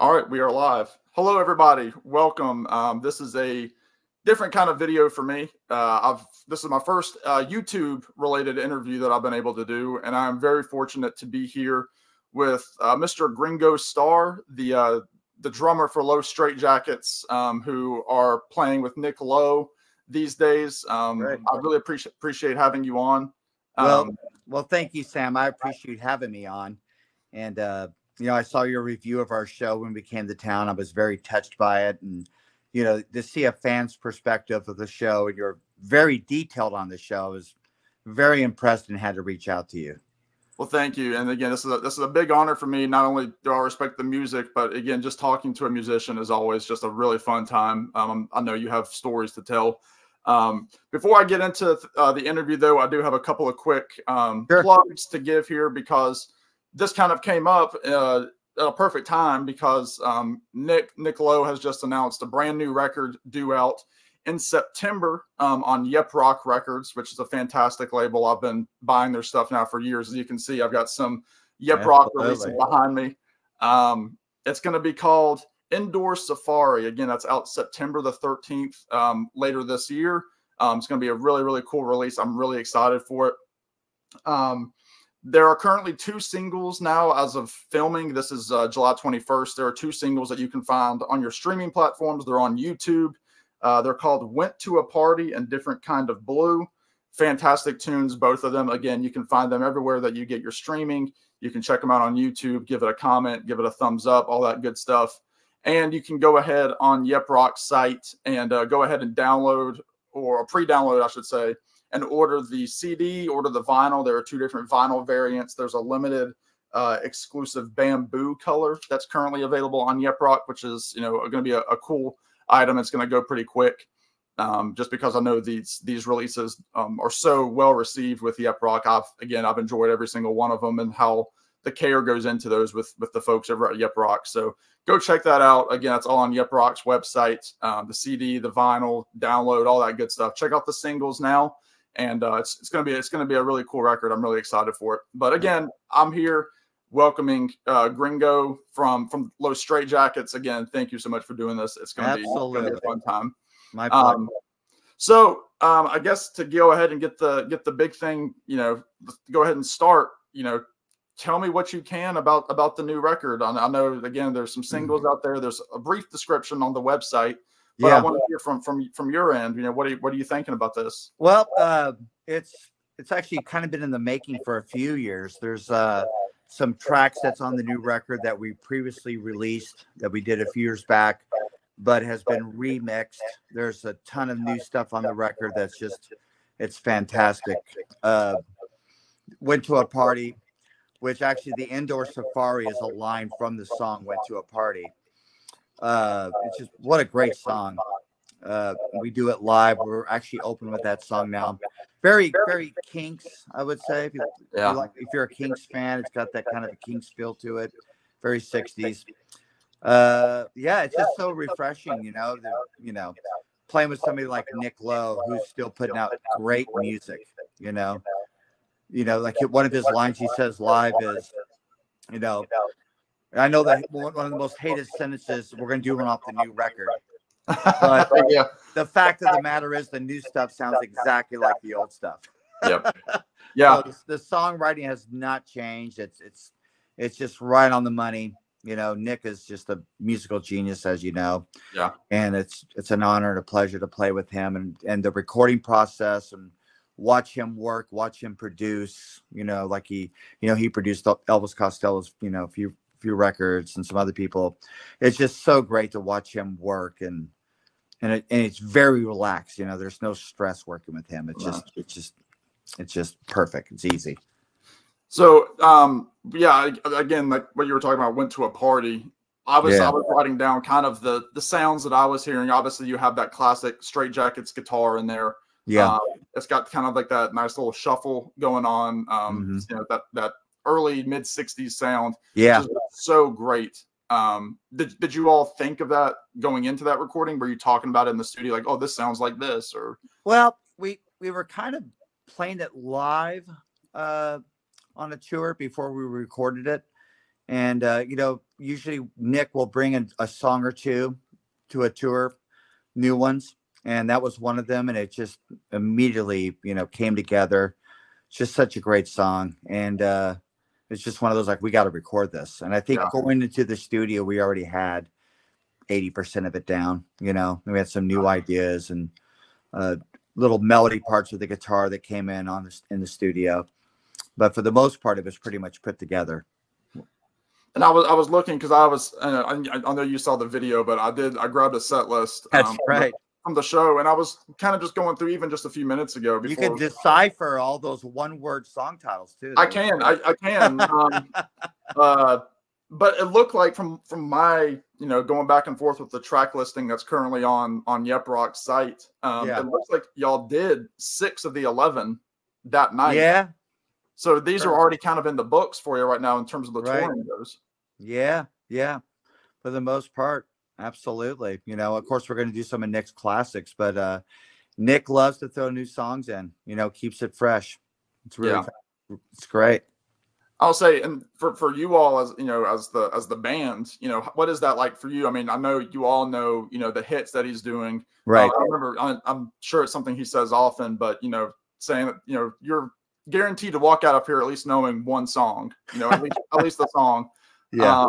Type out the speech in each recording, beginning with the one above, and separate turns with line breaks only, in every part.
All right, we are live. Hello, everybody. Welcome. This is a different kind of video for me. This is my first YouTube-related interview that I've been able to do, and I'm very fortunate to be here with Mr. Gringo Starr, the drummer for Los Straitjackets, who are playing with Lowe these days.
Right.
I really appreciate having you on.
Well, thank you, Sam. I appreciate having me on, and I saw your review of our show when we came to town. I was very touched by it. And, to see a fan's perspective of the show, and you're very detailed on the show. I was very impressed and had to reach out to you.
Well, thank you. And again, this is a big honor for me. Not only do I respect the music, but again, just talking to a musician is always just a really fun time. I know you have stories to tell. Before I get into the interview, though, I do have a couple of quick plugs to give here, because this kind of came up at a perfect time, because Nick Lowe has just announced a brand new record due out in September on YepRoc Records, which is a fantastic label. I've been buying their stuff now for years. As you can see, I've got some YepRoc releases behind me. It's going to be called Indoor Safari. Again, that's out September the 13th later this year. It's going to be a really, really cool release. I'm really excited for it. There are currently 2 singles now as of filming. This is July 21st. There are 2 singles that you can find on your streaming platforms. They're on YouTube. They're called Went to a Party and Different Kind of Blue. Fantastic tunes, both of them. Again, you can find them everywhere that you get your streaming. You can check them out on YouTube, give it a comment, give it a thumbs up, all that good stuff. And you can go ahead on YepRoc's site and go ahead and download, or pre-download, I should say, and order the CD, order the vinyl. There are 2 different vinyl variants. There's a limited exclusive bamboo color that's currently available on YepRoc, which is, going to be a cool item. It's going to go pretty quick, just because I know these releases are so well received with YepRoc. I've enjoyed every single one of them, and how the care goes into those with the folks over at YepRoc. So go check that out. Again, it's all on YepRoc's website. The CD, the vinyl, download, all that good stuff. Check out the singles now, and it's gonna be a really cool record. I'm really excited for it. But again, I'm here welcoming Gringo from Los Straitjackets. Again, thank you so much for doing this. It's gonna be a fun time.
My pleasure.
So I guess to go ahead and get the big thing, go ahead and start. Tell me what you can about the new record. I know, again, there's some singles out there. There's a brief description on the website, but I want to hear from your end. What are you thinking about this?
Well, it's actually kind of been in the making for a few years. There's some tracks that's on the new record that we previously released, that we did a few years back, but has been remixed. There's a ton of new stuff on the record it's fantastic. Went to a Party, which actually the Indoor Safari is a line from the song Went to a Party. It's just, what a great song. We do it live. We're actually open with that song now. Very, very Kinks, I would say. If you're a Kinks fan, it's got that kind of a Kinks feel to it. Very 60s. It's just so refreshing, playing with somebody like Nick Lowe, who's still putting out great music, like one of his lines he says live is, I know that one of the most hated sentences, we're going to do one off the new record. But the fact of the matter is, the new stuff sounds exactly like the old stuff.
Yep. Yeah.
So the songwriting has not changed. It's just right on the money. Nick is just a musical genius, as you know.
Yeah. And
it's an honor and a pleasure to play with him, and the recording process, and watch him work, watch him produce, like he produced Elvis Costello's, few records, and some other people. It's just so great to watch him work, and it's very relaxed. There's no stress working with him. It's just perfect. It's easy.
So, again, like what you were talking about, Went to a Party. I was writing down kind of the sounds that I was hearing. Obviously, you have that classic Straitjackets guitar in there.
Yeah,
it's got kind of like that nice little shuffle going on. That early mid 60s sound.
Yeah,
so great. Did you all think of that going into that recording? Were you talking about it in the studio, like, oh, this sounds like this? Or
well, we were kind of playing it live on a tour before we recorded it, And, usually Nick will bring in a song or two to a tour, new ones. And that was one of them. And it just immediately, came together. It's just such a great song. And it's just one of those, like, we got to record this. And I think going into the studio, we already had 80% of it down. We had some new ideas and little melody parts of the guitar that came in in the studio. But for the most part, it was pretty much put together.
And I was looking because I know you saw the video, but I grabbed a set list.
That's right.
From the show, and I was kind of just going through even just a few minutes ago.
You can decipher all those one-word song titles too.
I can. But it looked like from my going back and forth with the track listing that's currently on YepRoc's site, it looks like y'all did 6 of the 11 that night.
Yeah.
So these are already kind of in the books for you right now in terms of the touring goes.
Yeah. For the most part. Absolutely. Of course, we're going to do some of Nick's classics, but Nick loves to throw new songs in, keeps it fresh. It's really, it's great.
I'll say, and for you all as the band, what is that like for you? I mean, I know you all know, the hits that he's doing.
Right.
I remember, I'm sure it's something he says often, but, saying that, you're guaranteed to walk out of here at least knowing one song, at least the song.
Yeah.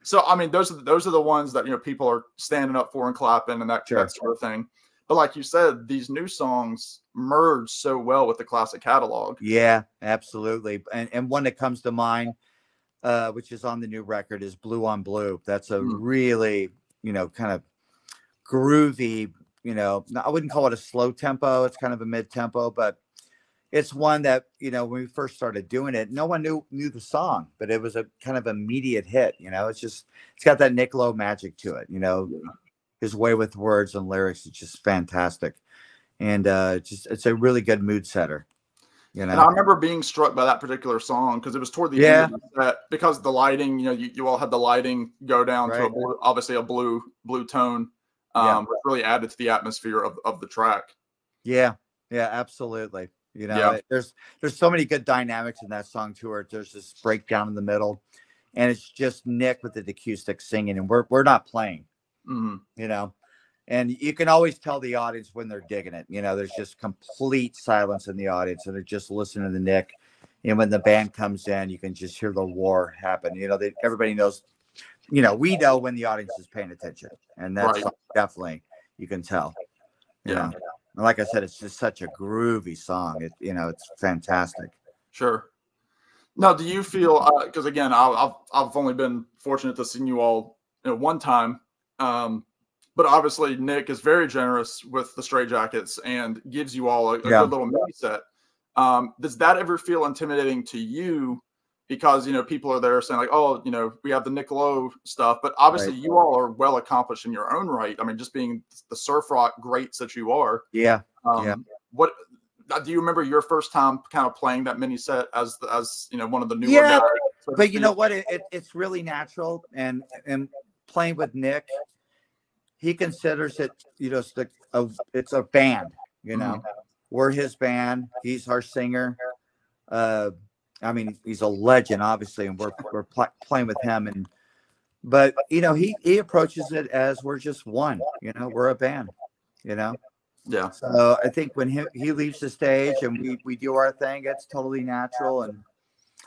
So, I mean, those are the ones that, people are standing up for and clapping and that sort of thing. But like you said, these new songs merge so well with the classic catalog.
Yeah, absolutely. And one that comes to mind, which is on the new record, is Blue on Blue. That's a really, kind of groovy, I wouldn't call it a slow tempo. It's kind of a mid-tempo, but it's one that, when we first started doing it, no one knew the song, but it was a kind of immediate hit. It's got that Nick Lowe magic to it. His way with words and lyrics is just fantastic. And it's a really good mood setter. And
I remember being struck by that particular song because it was toward the end of the set, because the lighting, you all had the lighting go down to obviously a blue tone, which really added to the atmosphere of the track.
Yeah, absolutely. There's so many good dynamics in that song too. Where there's this breakdown in the middle, and it's just Nick with the acoustic singing, and we're not playing. And you can always tell the audience when they're digging it. There's just complete silence in the audience, and they're just listening to Nick. And when the band comes in, you can just hear the war happen. Everybody knows. We know when the audience is paying attention, and that's definitely you can tell. And like I said, it's just such a groovy song. It's fantastic.
Sure. Now, do you feel? Because again, I've only been fortunate to see you all one time, but obviously Nick is very generous with the Straitjackets and gives you all a good little mini set. Does that ever feel intimidating to you? Because people are there saying like, oh, we have the Nick Lowe stuff, but obviously you all are well accomplished in your own right. I mean, just being the surf rock greats that you are.
Yeah.
What do you remember your first time kind of playing that mini set as one of the newer guys?
But you know what? It's really natural, and playing with Nick, he considers it, it's a band. We're his band. He's our singer. I mean, he's a legend, obviously, and we're playing with him. But he approaches it as we're just one. We're a band.
Yeah.
So I think when he leaves the stage and we do our thing, it's totally natural, and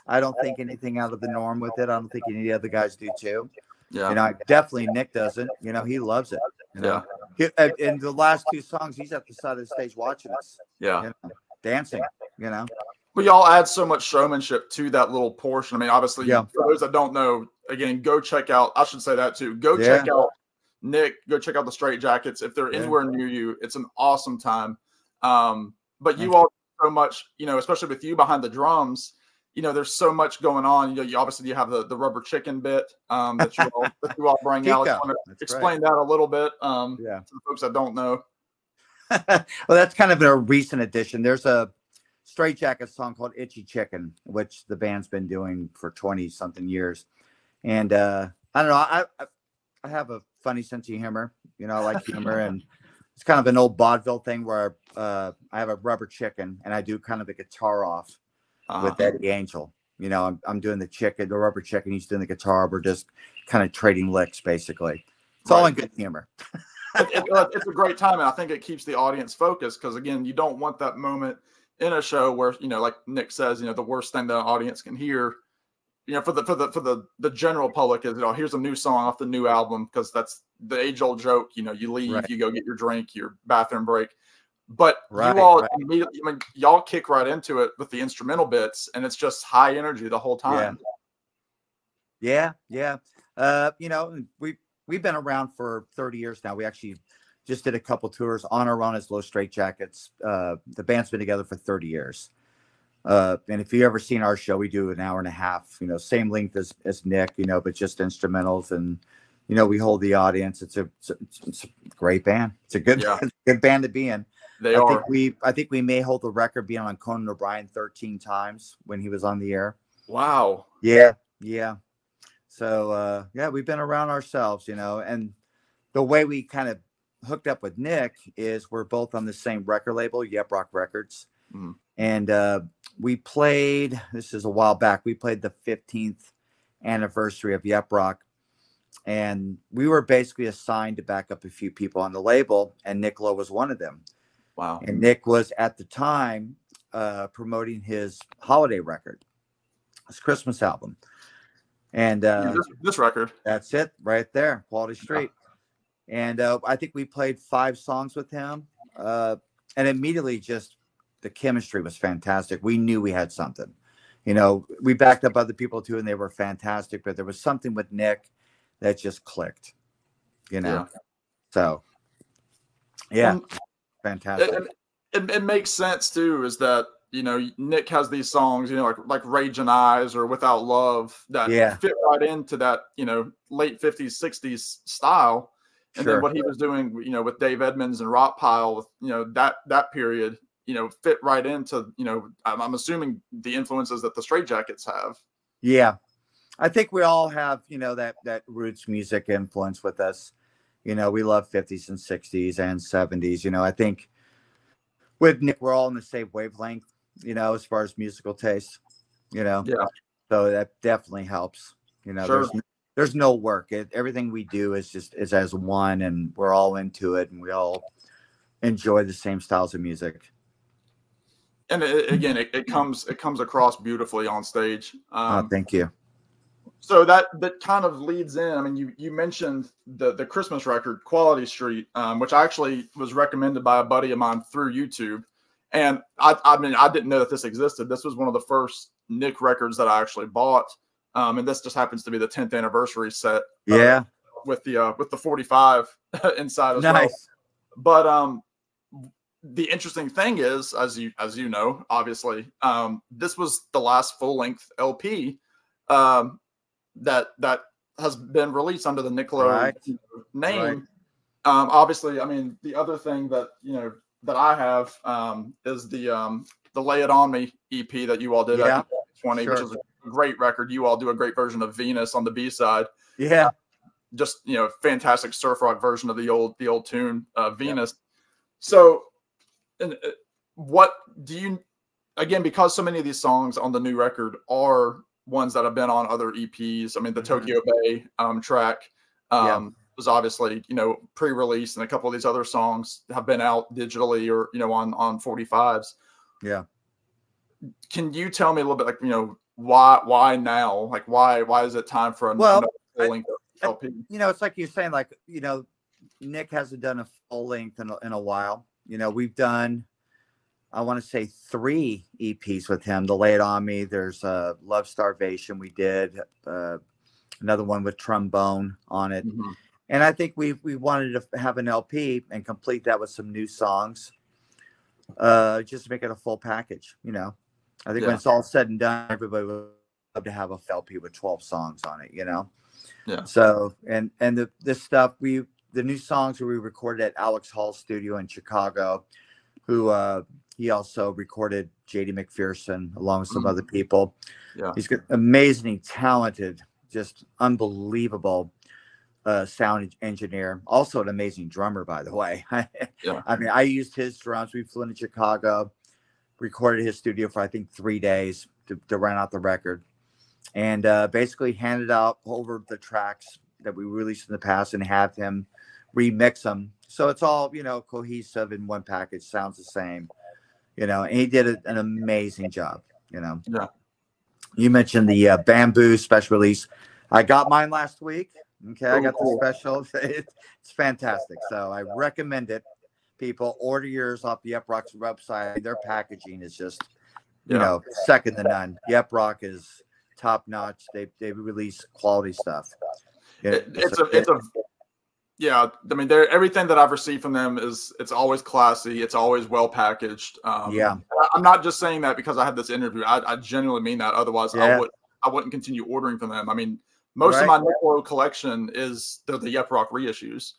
I don't think anything out of the norm with it. I don't think any other guys do too.
Yeah.
Definitely Nick doesn't. He loves it.
Yeah.
In the last 2 songs, he's at the side of the stage watching us.
Yeah.
Dancing.
But y'all add so much showmanship to that little portion. I mean, obviously, for those that don't know, again, go check out. I should say that too. Go check out Nick. Go check out the Straitjackets if they're anywhere near you. It's an awesome time. But you all so much, especially with you behind the drums. There's so much going on. You obviously you have the rubber chicken bit that you all bring out. I want to explain that a little bit to the folks that don't know.
Well, that's kind of a recent addition. There's a Straitjackets song called Itchy Chicken, which the band's been doing for 20-something years. And I don't know, I have a funny sense of humor. I like humor, and it's kind of an old vaudeville thing where I have a rubber chicken and I do kind of a guitar off with Eddie Angel, You know, I'm doing the rubber chicken. He's doing the guitar. We're just kind of trading licks, basically. It's all in good humor.
It's a great time, and I think it keeps the audience focused because, again, you don't want that moment in a show where, you know, like Nick says, you know, the worst thing the audience can hear, you know, for the general public is, you know, here's a new song off the new album, because that's the age-old joke. You know, you leave, you go get your drink, your bathroom break. But you all immediately, I mean, y'all kick right into it with the instrumental bits, and it's just high energy the whole time.
Yeah. You know, we've been around for 30 years now. We actually just did a couple tours on our own as Los Straitjackets. The band's been together for 30 years. And if you ever seen our show, we do an hour and a half, you know, same length as Nick, you know, but just instrumentals. And, you know, we hold the audience. It's a great band. It's a good, good band to be in. I think we may hold the record being on Conan O'Brien 13 times when he was on the air.
Wow.
Yeah. So, we've been around ourselves, you know, and the way we kind of hooked up with Nick is we're both on the same record label, YepRoc Records. Mm. And we played, this is a while back, we played the 15th anniversary of YepRoc. And we were basically assigned to back up a few people on the label, and Nick Lowe was one of them.
Wow.
And Nick was at the time promoting his holiday record, his Christmas album. And
this record,
that's it right there, Quality Street. And I think we played 5 songs with him, and immediately just the chemistry was fantastic. We knew we had something. You know, we backed up other people too, and they were fantastic, but there was something with Nick that just clicked, you know. So fantastic.
It makes sense too, is that, you know, Nick has these songs, you know, like Raging Eyes or Without Love, that fit right into that, you know, late 50s, 60s style. And then what he was doing, you know, with Dave Edmunds and Rockpile, with, you know, that period, you know, fit right into, you know, I'm assuming the influences that the Straitjackets have.
Yeah. I think we all have, you know, that roots music influence with us. You know, we love 50s and 60s and 70s. You know, I think with Nick, we're all in the same wavelength, you know, as far as musical taste, you know.
Yeah.
So that definitely helps. You know, there's no work. Everything we do is as one, and we're all into it, and we all enjoy the same styles of music.
And it comes across beautifully on stage.
Thank you.
So that kind of leads in. I mean, you mentioned the Christmas record, Quality Street, which actually was recommended by a buddy of mine through YouTube. And I mean, I didn't know that this existed. This was one of the first Nick records that I actually bought. And this just happens to be the 10th anniversary set. With the 45 inside as well. But the interesting thing is, as you know, obviously, this was the last full length LP that has been released under the Nick Lowe name. Obviously, I mean, the other thing that, you know, that I have is the Lay It On Me EP that you all did at 20, which is a great record. You all do a great version of Venus on the B-side. Just, you know, fantastic surf rock version of the old tune, Venus. So, what do you, again, because so many of these songs on the new record are ones that have been on other EPs. I mean, the Tokyo Bay track was obviously, you know, pre-release, and a couple of these other songs have been out digitally or, you know, on 45s.
Yeah.
Can you tell me a little bit, like, you know, why now? Like, why is it time for another full-length LP?
You know, it's like you're saying, like, you know, Nick hasn't done a full length in a while. You know, we've done, I want to say, 3 EPs with him. The Lay It On Me, there's Love Starvation we did, another one with trombone on it. And I think we wanted to have an LP and complete that with some new songs, just to make it a full package, you know. I think when it's all said and done, everybody would love to have a LP with 12 songs on it, you know. So, and the stuff the new songs we recorded at Alex Hall's studio in Chicago, who he also recorded JD McPherson along with some other people. He's got amazingly talented, just unbelievable sound engineer, also an amazing drummer, by the way. I mean, I used his drums. We flew into Chicago, recorded his studio for I think 3 days to run out the record. and basically handed out over the tracks that we released in the past and have him remix them. So it's all, cohesive in one package, sounds the same, and he did an amazing job,
Yeah.
You mentioned the Bamboo special release. I got mine last week. Okay. I got the special. It's fantastic. So I recommend it. People order yours off the YepRoc's website. Their packaging is just, second to none. YepRoc is top notch. They release quality stuff.
Yeah, I mean, everything that I've received from them it's always classy. It's always well packaged. I'm not just saying that because I had this interview. I genuinely mean that. Otherwise, I wouldn't continue ordering from them. I mean, most of my Lowe collection is the YepRoc reissues.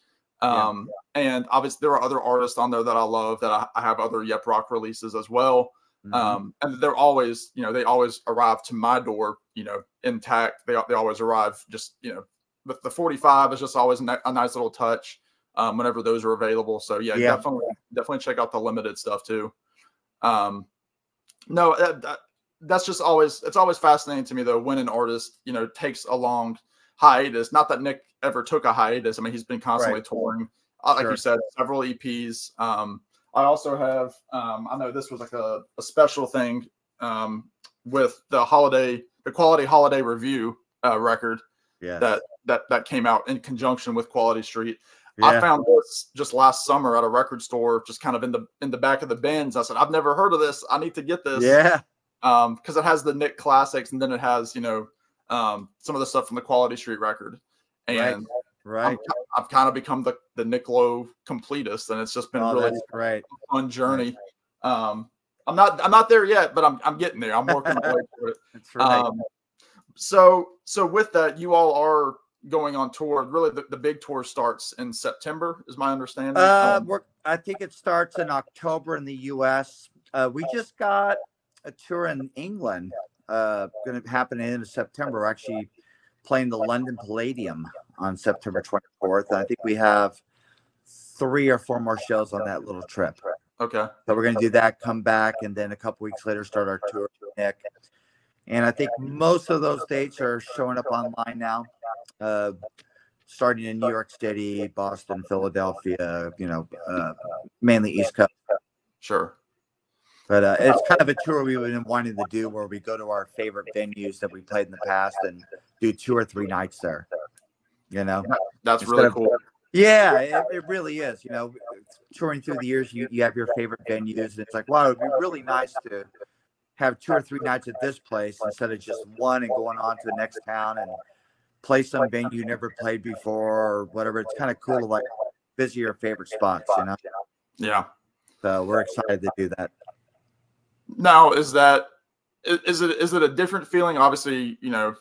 And obviously there are other artists on there that I love that I have other YepRoc releases as well. And they're always, they always arrive to my door, intact. They always arrive just, but the 45 is just always a nice little touch whenever those are available. So definitely check out the limited stuff too. That's just it's always fascinating to me though when an artist takes a long hiatus. Not that Nick ever took a hiatus. I mean, he's been constantly touring, like you said, several EPs. I also have I know this was like a special thing with the Quality Holiday Review record. That came out in conjunction with Quality Street. I found this just last summer at a record store, just kind of in the back of the bins. I said, I've never heard of this. I need to get this. Because it has the Nick classics, and then it has some of the stuff from the Quality Street record. And I've kind of become the Nick Lowe completist, and it's just been really a fun journey. I'm not there yet, but I'm getting there. I'm working my way through it.
That's right.
So with that, you all are going on tour. Really, the big tour starts in September, is my understanding.
I think it starts in October in the U.S. We just got a tour in England going to happen in the end of September. We're actually playing the London Palladium on September 24th. And I think we have 3 or 4 more shows on that little trip.
Okay.
So we're going to do that, come back, and then a couple weeks later start our tour with Nick. And I think most of those dates are showing up online now, starting in New York City, Boston, Philadelphia, mainly East Coast.
Sure.
But it's kind of a tour we've been wanting to do where we go to our favorite venues that we played in the past and do 2 or 3 nights there.
That's really cool.
Yeah, it really is. Touring through the years, you have your favorite venues, and it's like, wow, it'd be really nice to have 2 or 3 nights at this place instead of just one and going on to the next town and play some venue you never played before or whatever. It's kind of cool to like visit your favorite spots,
Yeah.
So we're excited to do that.
Now, is it a different feeling? Obviously,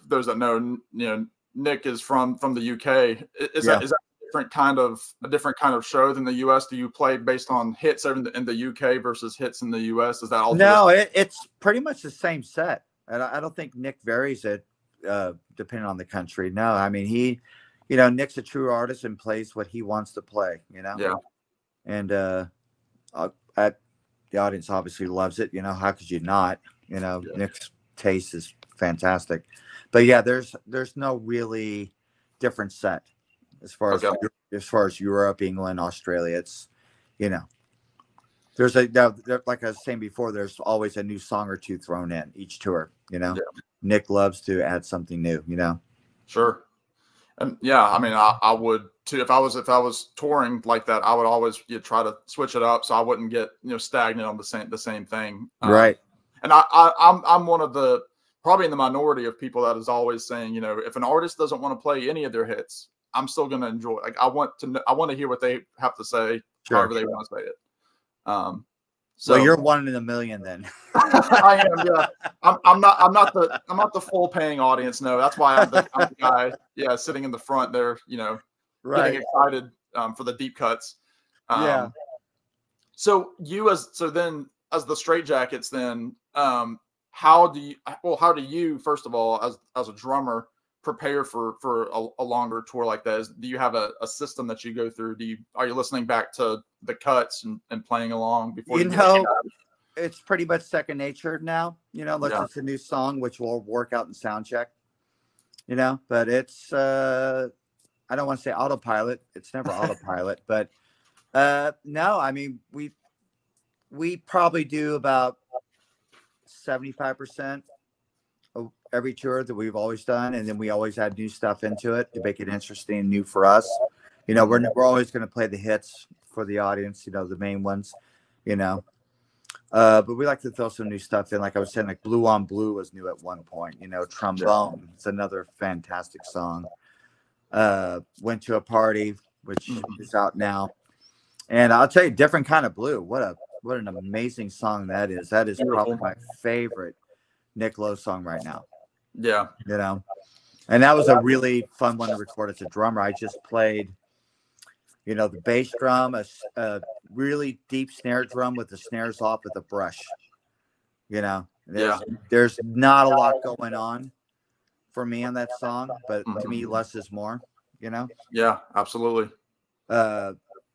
those that know, Nick is from the UK. Is that a different kind of show than the US? Do you play based on hits in the UK versus hits in the US? Is that all?
No, it's pretty much the same set. I don't think Nick varies it depending on the country. No, I mean Nick's a true artist and plays what he wants to play.
Yeah.
And the audience obviously loves it. How could you not? Nick's taste is fantastic. But yeah, there's no really different set as far as Europe, England, Australia. It's there's like I was saying before, there's always a new song or 2 thrown in each tour. Nick loves to add something new.
Sure. And I mean, I would too. If I was touring like that, I would always try to switch it up so I wouldn't get stagnant on the same thing.
Right.
And I'm one of the probably in the minority of people that is always saying, if an artist doesn't want to play any of their hits, I'm still going to enjoy it. Like I want to hear what they have to say, however they want to say it.
So you're 1 in a million then.
I am. Yeah. I'm not the full paying audience. No, that's why I'm the guy. Yeah, sitting in the front there. Getting excited for the deep cuts. So then as the Straitjackets, then how do you first of all as a drummer prepare for a longer tour like that? Do you have a system that you go through? Are you listening back to the cuts and playing along before
it's pretty much second nature now, unless it's a new song, which will work out in sound check, but it's, I don't want to say autopilot. It's never autopilot, but no, I mean, we probably do about 75% of every tour that we've always done. And then we always add new stuff into it to make it interesting and new for us. We're always going to play the hits for the audience, the main ones, but we like to throw some new stuff in. Like I was saying, like Blue on Blue was new at one point, Trombone. It's another fantastic song. Went to a Party, which is out now. And I'll tell you, Different Kind of Blue. What an amazing song that is. That is probably my favorite Nick Lowe song right now.
Yeah.
And that was a really fun one to record as a drummer. I just played, the bass drum, a really deep snare drum with the snares off with a brush. There's not a lot going on for me on that song, but to me, less is more,
Yeah, absolutely.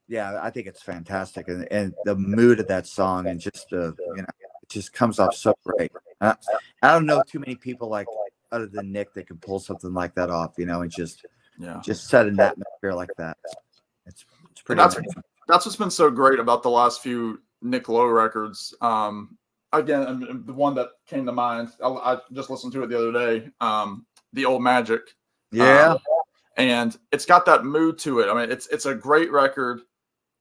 Yeah, I think it's fantastic. And the mood of that song and just, it just comes off so great. I don't know too many people like other than Nick that can pull something like that off, and just set an atmosphere like that. It's pretty amazing.
That's what's been so great about the last few Nick Lowe records. Again, the one that came to mind, I just listened to it the other day, The Old Magic.
Yeah.
And it's got that mood to it. I mean, it's a great record,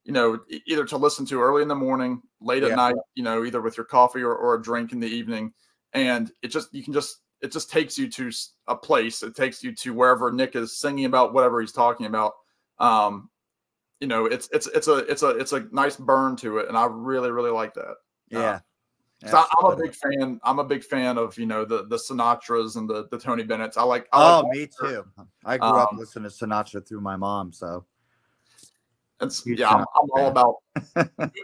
either to listen to early in the morning, late at night, either with your coffee or a drink in the evening. And it just takes you to a place. It takes you to wherever Nick is singing about whatever he's talking about. It's a nice burn to it. And I really, really like that.
Yeah.
I'm a big fan. I'm a big fan of, the Sinatras and the Tony Bennett's.
Me too. I grew up listening to Sinatra through my mom. So
I'm all about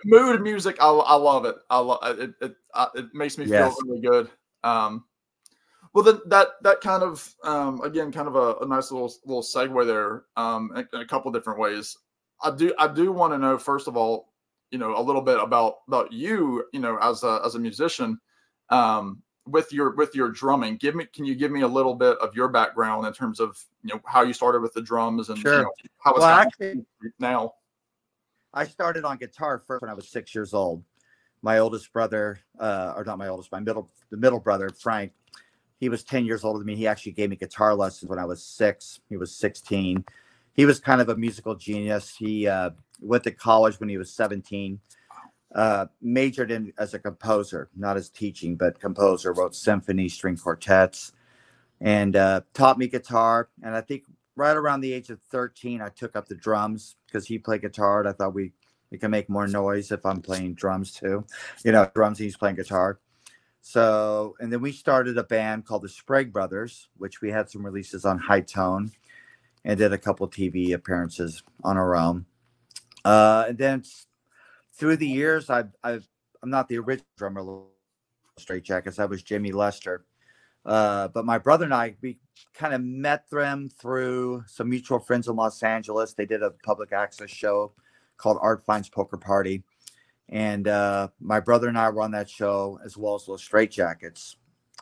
mood music. I love it. I love it. It makes me feel really good. Well, then that kind of again, kind of a nice little segue there. In a couple different ways. I do want to know, first of all, a little bit about you, as a musician, with your drumming. Can you give me a little bit of your background in terms of, how you started with the drums and how it's actually now?
I started on guitar first when I was 6 years old. My oldest brother, or not my oldest, the middle brother, Frank, he was 10 years older than me. He actually gave me guitar lessons when I was 6. He was 16. He was kind of a musical genius. He went to college when he was 17, majored in as a composer, not as teaching, but composer, wrote symphonies, string quartets, and taught me guitar. And I think right around the age of 13, I took up the drums because he played guitar. And I thought we can make more noise if I'm playing drums too, drums, he's playing guitar. So, and then we started a band called the Sprague Brothers, which we had some releases on High Tone and did a couple TV appearances on our own. And then through the years, I'm not the original drummer of Los Straitjackets. I was Jimmy Lester. But my brother and I, we kind of met them through some mutual friends in Los Angeles. They did a public access show called Art Finds Poker Party. And my brother and I were on that show, as well as Los Straitjackets.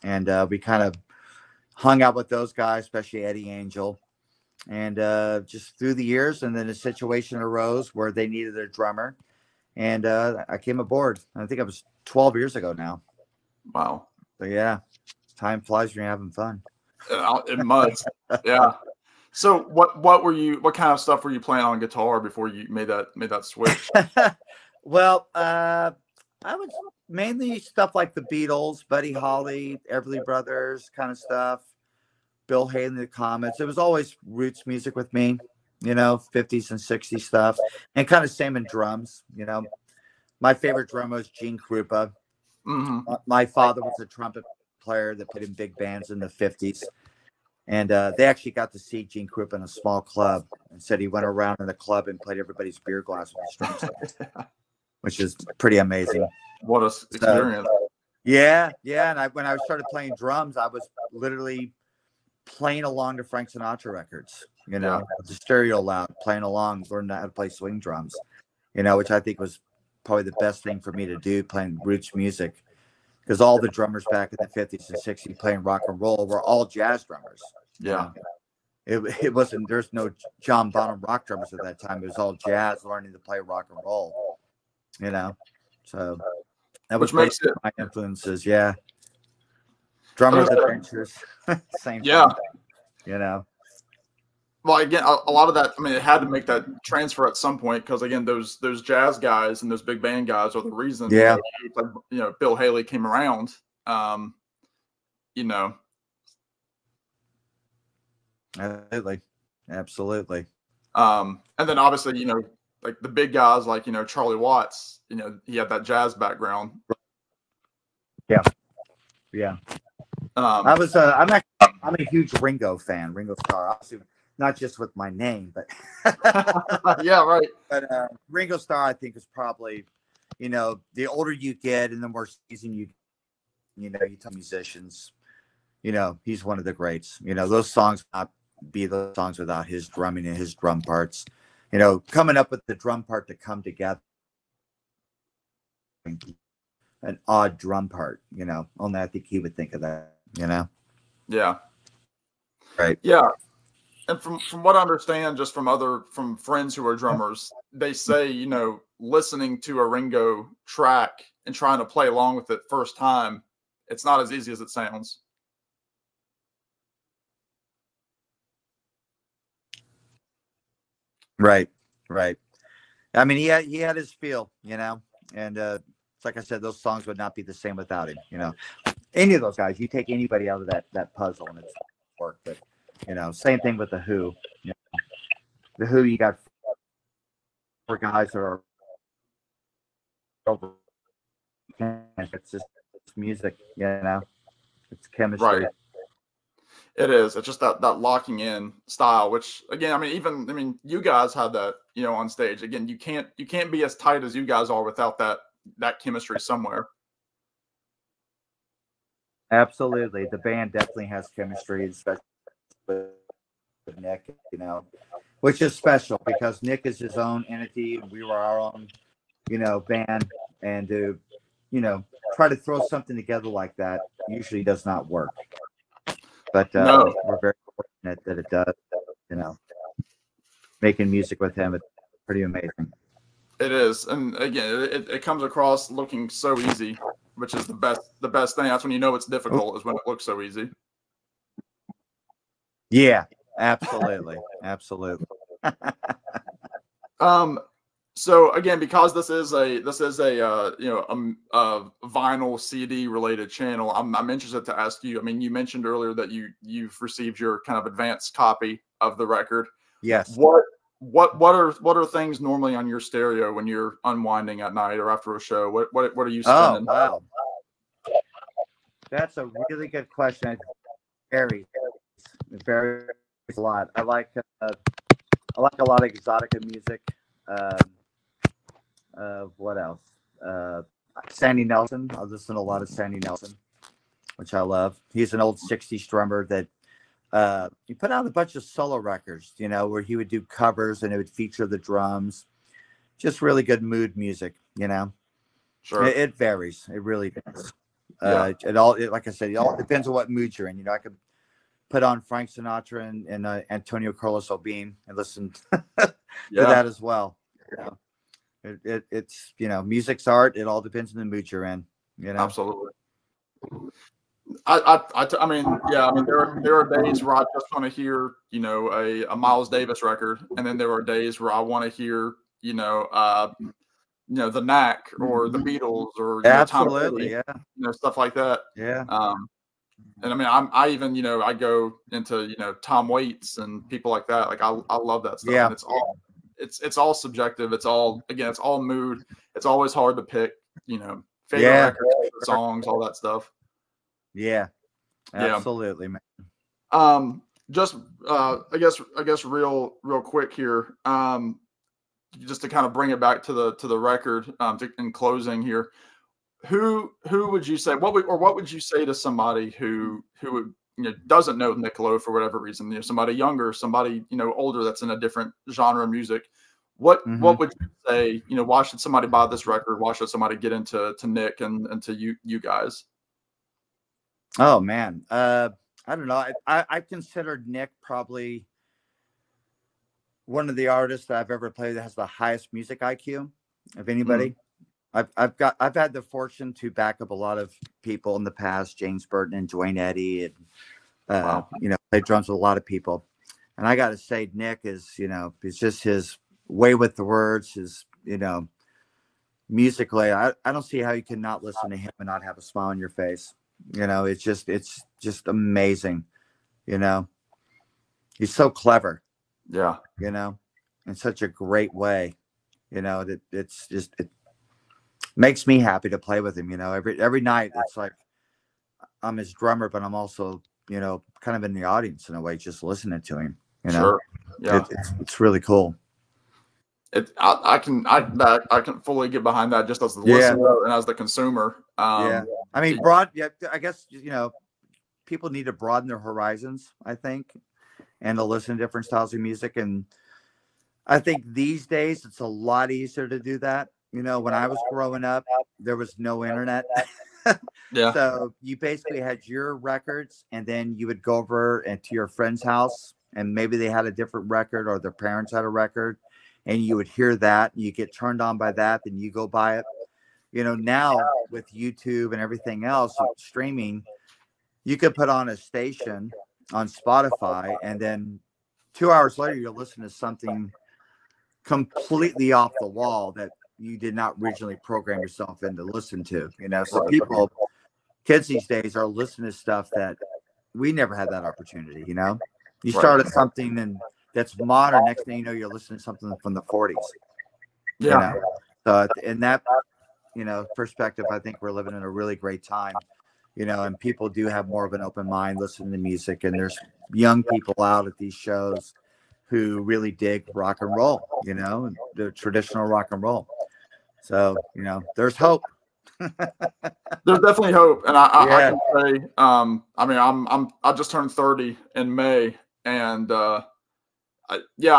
And we kind of hung out with those guys, especially Eddie Angel. And just through the years, and then a situation arose where they needed a drummer. And I came aboard. I think it was 12 years ago now.
Wow.
So, yeah, time flies when you're having fun.
It must. Yeah. So what kind of stuff were you playing on guitar before you made that switch?
Well, I was mainly stuff like the Beatles, Buddy Holly, Everly Brothers kind of stuff, Bill Haley, the Comets. It was always roots music with me, 50s and 60s stuff, and kind of same in drums. My favorite drummer was Gene Krupa.
Mm-hmm.
My father was a trumpet player that played in big bands in the 50s. And they actually got to see Gene Krupa in a small club and said he went around in the club and played everybody's beer glass with his drums, which is pretty amazing.
What an experience.
Yeah. And when I started playing drums, I was literally playing along to Frank Sinatra records, the stereo loud, playing along, learning how to play swing drums, which I think was probably the best thing for me to do, playing roots music, because all the drummers back in the 50s and 60s playing rock and roll were all jazz drummers.
Yeah.
It wasn't, there's no John Bonham rock drummers at that time. It was all jazz, learning to play rock and roll, so that was basically my influences. Yeah. Drummers Adventures, same thing,
Well, again, a lot of that, I mean, it had to make that transfer at some point, because again, those jazz guys and those big band guys are the reason, Bill Haley came around.
Absolutely.
And then obviously, like the big guys, like Charlie Watts, he had that jazz background.
Yeah. I'm a huge Ringo fan, Ringo Starr. Obviously, not just with my name, but
yeah, right.
But Ringo Starr, I think, is probably, the older you get and the more seasoned you tell musicians, he's one of the greats. Those songs would not be those songs without his drumming and his drum parts. Coming up with the drum part to come together, an odd drum part. Only I think he would think of that.
Yeah.
Right.
Yeah. And from what I understand, just from friends who are drummers, they say, listening to a Ringo track and trying to play along with it first time, it's not as easy as it sounds.
Right. I mean, he had his feel, and like I said, those songs would not be the same without him. Any of those guys, you take anybody out of that puzzle and it's work. But same thing with the Who. The Who, you got 4 guys that are over. It's just music, it's chemistry.
Right. It is. It's just that locking in style, which again, I mean, you guys have that, on stage. Again, you can't be as tight as you guys are without that chemistry somewhere.
Absolutely. The band definitely has chemistry, especially with Nick, which is special because Nick is his own entity and we were our own, band, and to, try to throw something together like that usually does not work. But
no.
We're very fortunate that it does, making music with him, it's pretty amazing.
It is. And again, it comes across looking so easy, which is the best thing. That's when it's difficult, is when it looks so easy.
Yeah, absolutely. Absolutely.
So again, because this is a vinyl CD related channel, I'm interested to ask you. I mean, you mentioned earlier that you've received your kind of advanced copy of the record.
Yes.
What are things normally on your stereo when you're unwinding at night or after a show? What are you spending?
Oh, wow. That's a really good question. It varies a lot. I like a lot of exotica music. What else? Sandy Nelson. I listen to a lot of Sandy Nelson, which I love. He's an old 60s drummer that he put out a bunch of solo records, where he would do covers and it would feature the drums. Just really good mood music,
Sure.
It varies. It really does.
Yeah.
Like I said, it all depends on what mood you're in. I could put on Frank Sinatra and Antonio Carlos Obin and listen to that as well. It's music's art. It all depends on the mood you're in.
Absolutely. I mean, there are days where I just want to hear, a Miles Davis record, and then there are days where I want to hear, the Knack or the Beatles or
absolutely,
Tom Petty, stuff like that.
Yeah.
And I mean, I even I go into Tom Waits and people like that. Like I love that stuff.
Yeah.
And it's all subjective. It's all mood. It's always hard to pick. Favorite records, favorite songs, all that stuff.
Yeah, absolutely, man.
Just I guess real quick here. Just to kind of bring it back to the record. In closing here, who would you say? What would you say to somebody who doesn't know Nick Lowe for whatever reason? Somebody younger, somebody older that's in a different genre of music. What would you say? You know, why should somebody buy this record? Why should somebody get into Nick and to you guys?
Oh man, I don't know. I considered Nick probably one of the artists that I've ever played that has the highest music IQ of anybody. I've had the fortune to back up a lot of people in the past, James Burton and Dwayne Eddy, and you know, played drums with a lot of people. And I got to say, Nick is, you know, it's just his way with the words, his, you know, musically. I don't see how you can not listen to him and not have a smile on your face. You know, it's just amazing. You know, he's so clever.
Yeah.
You know, in such a great way. You know, it makes me happy to play with him. You know, every night it's like I'm his drummer, but I'm also, you know, kind of in the audience in a way, just listening to him. You know,
sure. Yeah,
it's really cool.
I can fully get behind that just as the listener and as the consumer.
I mean, I guess, you know, people need to broaden their horizons, I think, and to listen to different styles of music. And I think these days it's a lot easier to do that. You know, when I was growing up, there was no internet.
Yeah.
So you basically had your records, and then you would go over to your friend's house, and maybe they had a different record or their parents had a record, and you would hear that. You get turned on by that, then you go buy it. You know, now with YouTube and everything else, streaming, you could put on a station on Spotify, and then 2 hours later, you'll listen to something completely off the wall that you did not originally program yourself in to listen to. You know, so kids these days are listening to stuff that we never had that opportunity. You know, you started something that's modern. Next thing you know, you're listening to something from the 40s.
Yeah.
You know? So in that, you know, perspective, I think we're living in a really great time. You know, and people do have more of an open mind listening to music, and there's young people out at these shows who really dig rock and roll, you know, the traditional rock and roll. So, you know, there's hope.
There's definitely hope. And I can say, I mean, I just turned 30 in May, and I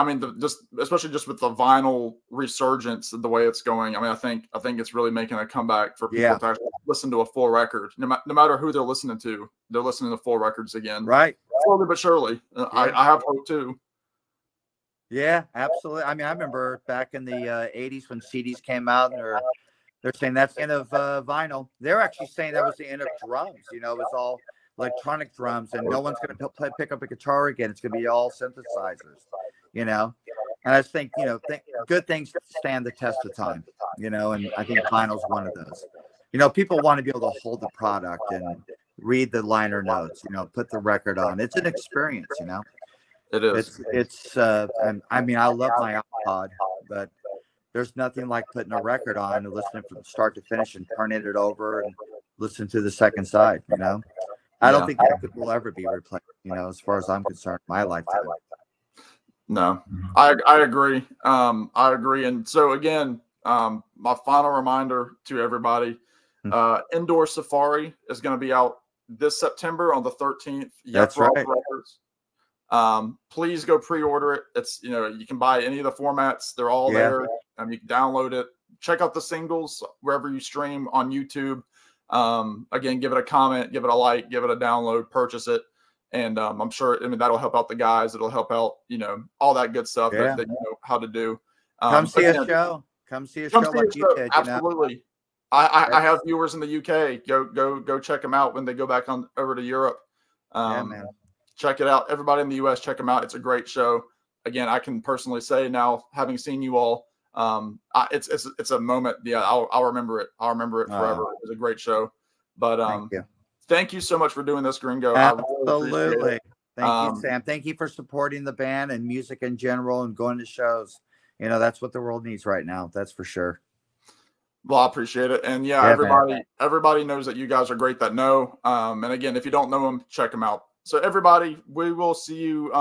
mean, especially just with the vinyl resurgence, the way it's going. I mean, I think it's really making a comeback for people to actually listen to a full record. No matter who they're listening to full records again. Right. Slowly but surely. I have hope too.
Yeah, absolutely. I mean, I remember back in the 80s when CDs came out, and they're saying that's the end of vinyl. They're actually saying that was the end of drums. You know, it was all electronic drums, and no one's going to pick up a guitar again. It's going to be all synthesizers, you know. And I just think, you know, good things stand the test of time, you know, and I think vinyl's one of those. You know, people want to be able to hold the product and read the liner notes, you know, put the record on. It's an experience, you know.
It is.
I mean, I love my iPod, but there's nothing like putting a record on and listening from start to finish and turning it over and listen to the second side, you know. I don't think that will ever be replaced, you know, as far as I'm concerned, my lifetime.
No, I agree. I agree. And so again, my final reminder to everybody, Indoor Safari is going to be out this September on the 13th.
That's right.
Records. Please go pre-order it. It's, you know, you can buy any of the formats. They're all there. You can download it. Check out the singles wherever you stream on YouTube. Again, give it a comment, give it a like, give it a download, purchase it. And I'm sure, I mean, that'll help out the guys. It'll help out, you know, all that good stuff that you know how to do.
Come see a show. Come see a show like you did.
Absolutely. You know? I have viewers in the UK. Go check them out when they go back over to Europe.
Man.
Check it out. Everybody in the US, check them out. It's a great show. Again, I can personally say now, having seen you all, it's a moment. Yeah, I'll remember it. I'll remember it forever. It was a great show. But thank you so much for doing this, Gringo.
Absolutely. Thank you, Sam. Thank you for supporting the band and music in general and going to shows. You know, that's what the world needs right now. That's for sure.
Well, I appreciate it. And everybody knows that you guys are great that know. And again, if you don't know them, check them out. So everybody, we will see you